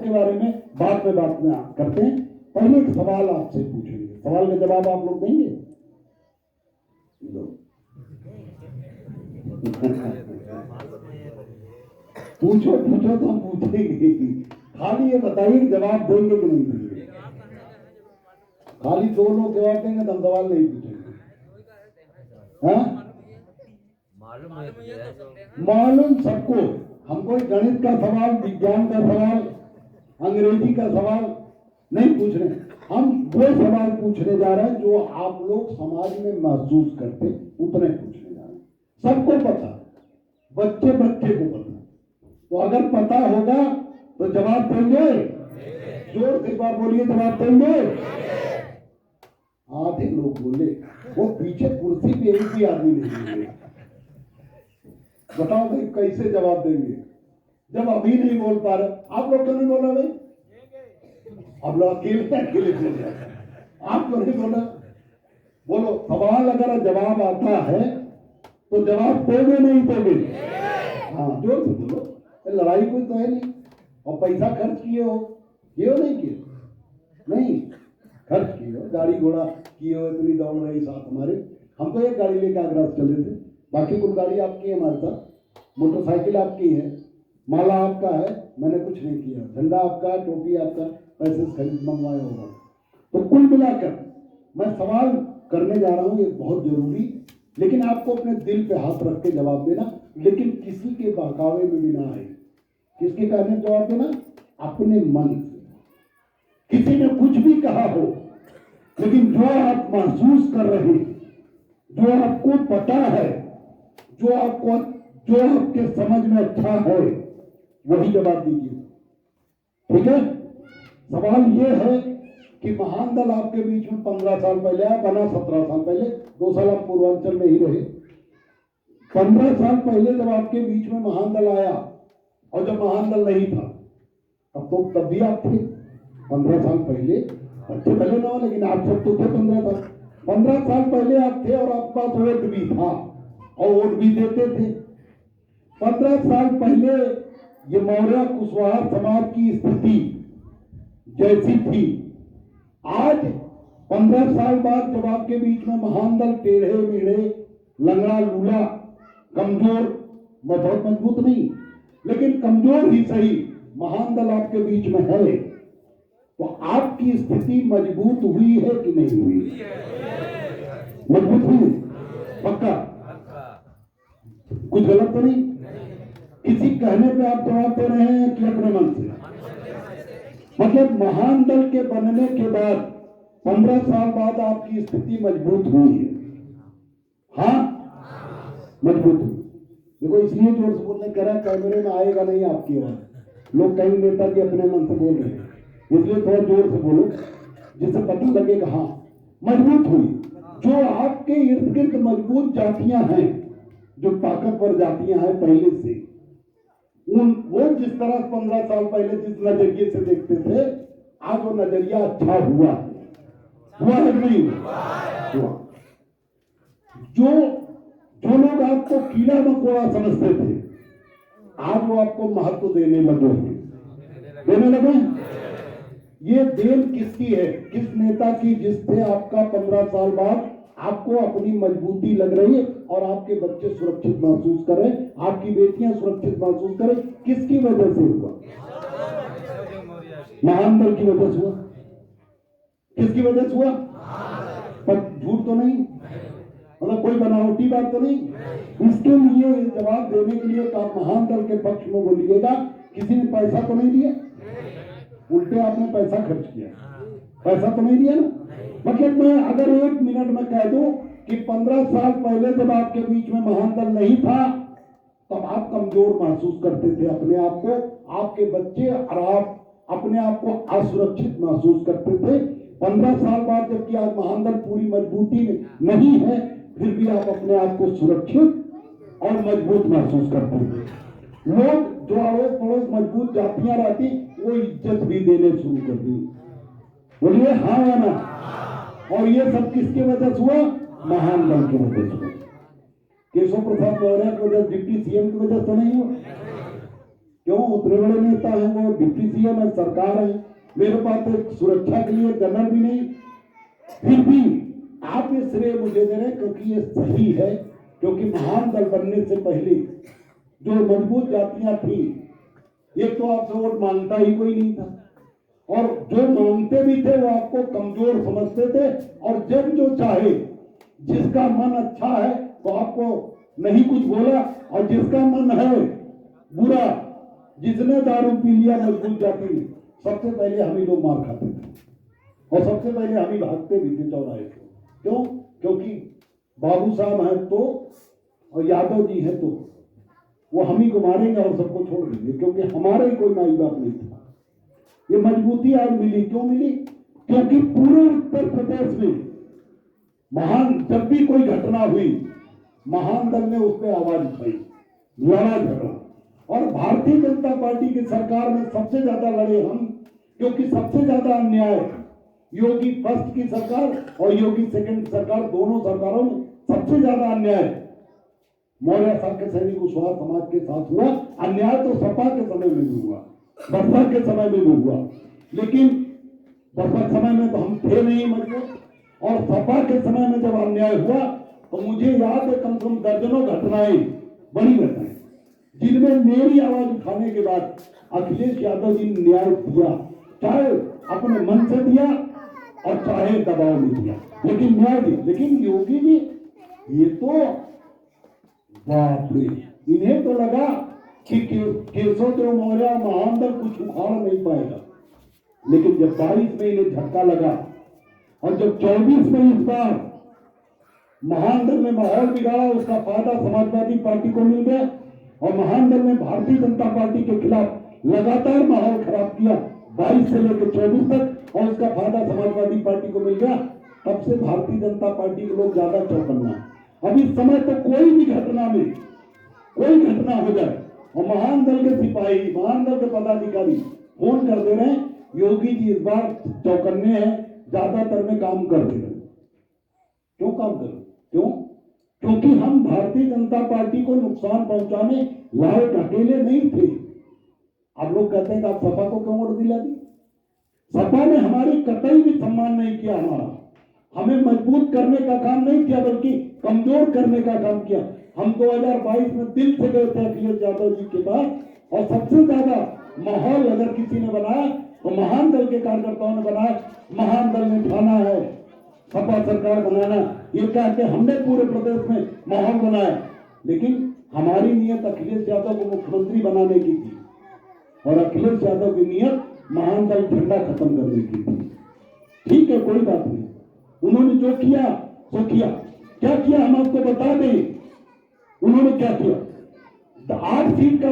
के बारे में बाद में बात में करते हैं। पहले एक सवाल आपसे पूछेंगे, सवाल का जवाब आप लोग देंगे? पूछो पूछो तो हम पूछेंगे, खाली ये बताइए कि जवाब देंगे कि नहीं देंगे। खाली दो लोग जवाब देंगे तो हम सवाल नहीं पूछेंगे। हाँ? मालूम सबको। हम कोई गणित का सवाल, विज्ञान का सवाल, अंग्रेजी का सवाल नहीं पूछ रहे। हम वो सवाल पूछने जा रहे हैं जो आप लोग समाज में महसूस करते, उतने पूछने जा रहे हैं। सबको पता, बच्चे बच्चे को पता। तो अगर पता होगा तो जवाब देंगे? जोर से एक बार बोलिए, जवाब देंगे? आधे लोग बोले, वो पीछे कुर्सी पे एक भी आदमी नहीं बोले। बताओ भाई कैसे जवाब देंगे जब अभी नहीं बोल पा रहे? आप लोग क्यों नहीं बोला भाई? आप लोग अकेले अकेले बोल रहे हैं, आप क्यों नहीं बोला? बोलो, सवाल अगर जवाब आता है तो जवाब दोगे नहीं दोगे? हाँ, जोर से बोलो। लड़ाई कोई तो है नहीं, और पैसा खर्च किए हो, नहीं किए? नहीं खर्च किए हो, गाड़ी घोड़ा किए हो, इतनी दौड़ रही साथ हमारे। हम तो एक गाड़ी लेकर आगरा से चले थे, बाकी कुछ गाड़ी आपकी है, हमारे साथ मोटरसाइकिल आपकी है, माला आपका है, मैंने कुछ नहीं किया। झंडा आपका, टोपी आपका, पैसे से खरीद मंगवाया होगा। तो कुल मिलाकर मैं सवाल करने जा रहा हूं, ये बहुत जरूरी, लेकिन आपको अपने दिल पे हाथ रख के जवाब देना, लेकिन किसी के बहकावे में भी ना आए। किसके कहने जवाब देना? अपने मन से। किसी ने कुछ भी कहा हो, लेकिन जो आप महसूस कर रहे, जो आपको पता है, जो आपके समझ में अच्छा है, वही जवाब दीजिए। ठीक है? सवाल ये है कि महान दल आपके बीच में 15 साल पहले आया, बना 17 साल पहले, 2 साल आप पूर्वांचल में ही रहे। 15 साल पहले जब आपके बीच में महान दल आया, और जब महान दल नहीं था, तब भी आप थे। 15 साल पहले, बच्चे पहले ना हो, लेकिन आप सब तो थे। 15 साल पहले आप थे, और आपके पास वोट भी था, और वोट भी देते थे। 15 साल पहले ये मौर्य कुशवाहा समाज की स्थिति जैसी थी, आज 15 साल बाद जब आपके बीच में महान दल टेढ़े मेढ़े, लंगड़ा लूला, कमजोर, बहुत मजबूत नहीं, लेकिन कमजोर ही सही, महान दल आपके बीच में है, तो आपकी स्थिति मजबूत हुई है कि नहीं हुई? मजबूत हुई? पक्का? कुछ गलत तो नहीं? किसी कहने पे आप जवाब दे रहे हैं कि अपने मन से? मतलब महान दल के बनने के बाद 15 साल बाद आपकी स्थिति मजबूत हुई है। हाँ, मजबूत हुई। देखो, इसलिए जोर से बोलने कह रहा, कैमरे में आएगा नहीं आपकी आवाज, लोग कई नेता जी अपने मन से बोल रहे हैं, इसलिए थोड़ा जोर से बोलो, जिससे पता लगे कि हाँ मजबूत हुई। जो आपके इर्द गिर्द मजबूत जातियां हैं, जो ताकतवर जातियां हैं पहले से, वो जिस तरह 15 साल पहले जिस नजरिए से देखते थे, आज वो नजरिया अच्छा हुआ है नहीं हुआ? जो लोग आपको कीड़ा मकोड़ा समझते थे, आज वो आपको महत्व देने लगे। ये देन किसकी है? किस नेता की, जिससे आपका 15 साल बाद आपको अपनी मजबूती लग रही है, और आपके बच्चे सुरक्षित महसूस कर रहे हैं, आपकी बेटियां सुरक्षित महसूस कर रही। किसकी वजह से हुआ? महान दल की वजह से हुआ। किसकी वजह से हुआ? पर झूठ तो नहीं, मतलब कोई बनावटी बात तो नहीं। इसके लिए जवाब देने के लिए तो आप महान दल के पक्ष में बोलिएगा, किसी ने पैसा तो नहीं दिया, उल्टे आपने पैसा खर्च किया, पैसा तो नहीं दिया ना। मतलब मैं अगर 1 मिनट में कह दूं कि 15 साल पहले जब आपके बीच में महान दल नहीं था, तब आप कमजोर महसूस करते थे अपने आप को, आपके बच्चे और आप अपने आप को असुरक्षित महसूस करते थे। 15 साल बाद जबकि आज महान दल पूरी मजबूती में नहीं है, फिर भी आप अपने आप को सुरक्षित और मजबूत महसूस करते हैं। लोग जो अड़ोस पड़ोस मजबूत जातियां रहती, वो इज्जत भी देने शुरू कर दी। बोलिए हाँ या ना? और ये सब किसके वजह से हुआ? महान दल की वजह से। केशव प्रसाद मौर्य की वजह, डिप्टी सीएम की वजह से नहीं हुआ। क्यों? उतरे बड़े नेता हैं, वो डिप्टी सीएम है, सरकार है, मेरे पास एक सुरक्षा के लिए जनरल भी नहीं, फिर भी आप ये श्रेय मुझे दे रहे हैं क्योंकि ये सही है। क्योंकि महान दल बनने से पहले जो मजबूत जातियां थी, एक तो आपसे वोट मांगता ही कोई नहीं था, और जो मांगते भी थे वो आपको कमजोर समझते थे, और जब जो चाहे जिसका मन अच्छा है तो आपको नहीं कुछ बोला, और जिसका मन है बुरा, जिसने दारू पी लिया मजबूत जाति, सबसे पहले हम ही लोग मार खाते थे और सबसे पहले हम ही भागते भी थे चौराहे से। क्यों? क्योंकि बाबू साहब हैं तो और यादव जी हैं तो वो हम ही को मारेंगे और सबको छोड़ देंगे, क्योंकि हमारे कोई माई बाप नहीं था। ये मजबूती आज मिली, क्यों मिली? क्योंकि पूरे उत्तर प्रदेश में महान जब भी कोई घटना हुई, महान दल ने उस पर आवाज उठाई, लड़ा झगड़ा, और भारतीय जनता पार्टी की सरकार में सबसे ज्यादा लड़े हम, क्योंकि सबसे ज्यादा अन्याय योगी फर्स्ट की सरकार और योगी सेकंड सरकार, दोनों सरकारों में सबसे ज्यादा अन्याय मौर्य साहब के सैनिक कुशवाहा समाज के साथ हुआ। अन्याय तो सपा के समय में भी हुआ, बसपा के समय में भी हुआ, लेकिन बसपा के समय में तो हम थे नहीं मजबूत, और सपा के समय में जब अन्याय हुआ तो मुझे याद है कम से कम दर्जनों घटनाएं, बड़ी घटनाएं, जिनमें मेरी आवाज उठाने के बाद अखिलेश यादव जी ने न्याय दिया, चाहे अपने मन से दिया और चाहे दबाव में दिया, लेकिन न्याय दिया। लेकिन योगी जी ये तो बाप रे, इन्हें तो लगा कि केशवदेव मौर्य महान दल कुछ उखाड़ नहीं पाएगा, लेकिन जब 22 में इन्हें झटका लगा और जब 24 में इस बार महान दल ने माहौल बिगाड़ा, उसका फायदा समाजवादी पार्टी को मिल गया, और महान दल ने भारतीय जनता पार्टी के खिलाफ लगातार माहौल खराब किया 22 से लेकर 24 तक, और उसका फायदा समाजवादी पार्टी को मिल गया। तब से भारतीय जनता पार्टी के लोग ज्यादा चौकन्ना। अब इस समय तो कोई भी घटना में कोई घटना हो जाए और महान दल के सिपाही, महान दल के पदाधिकारी फोन कर दे रहे हैं, योगी जी इस बार चौकन्ने हैं, ज्यादातर में काम कर दे रहे। क्यों काम कर रहे? क्यों? क्योंकि हम भारतीय जनता पार्टी को नुकसान पहुंचाने लायक अकेले नहीं थे। आप लोग कहते हैं कि आप सपा को क्यों वोट दिला दी? सपा ने हमारी कतई भी सम्मान नहीं किया, हमें मजबूत करने का काम नहीं किया, बल्कि कमजोर करने का काम किया। हम 2022 में दिल से गए थे अखिलेश यादव जी के पास, और सबसे ज्यादा माहौल अगर किसी ने बनाया तो महान दल के कार्यकर्ताओं ने बनाया। महान दल ने ठाना है सपा सरकार बनाना, ये कह के हमने पूरे प्रदेश में माहौल बनाया, लेकिन हमारी नियत अखिलेश यादव को मुख्यमंत्री बनाने की थी, और अखिलेश यादव की नियत महान दल झंडा खत्म करने की थी। ठीक है, कोई बात नहीं, उन्होंने जो किया सो किया। क्या किया हम आपको बता दें, उन्होंने क्या किया? 8 सीट का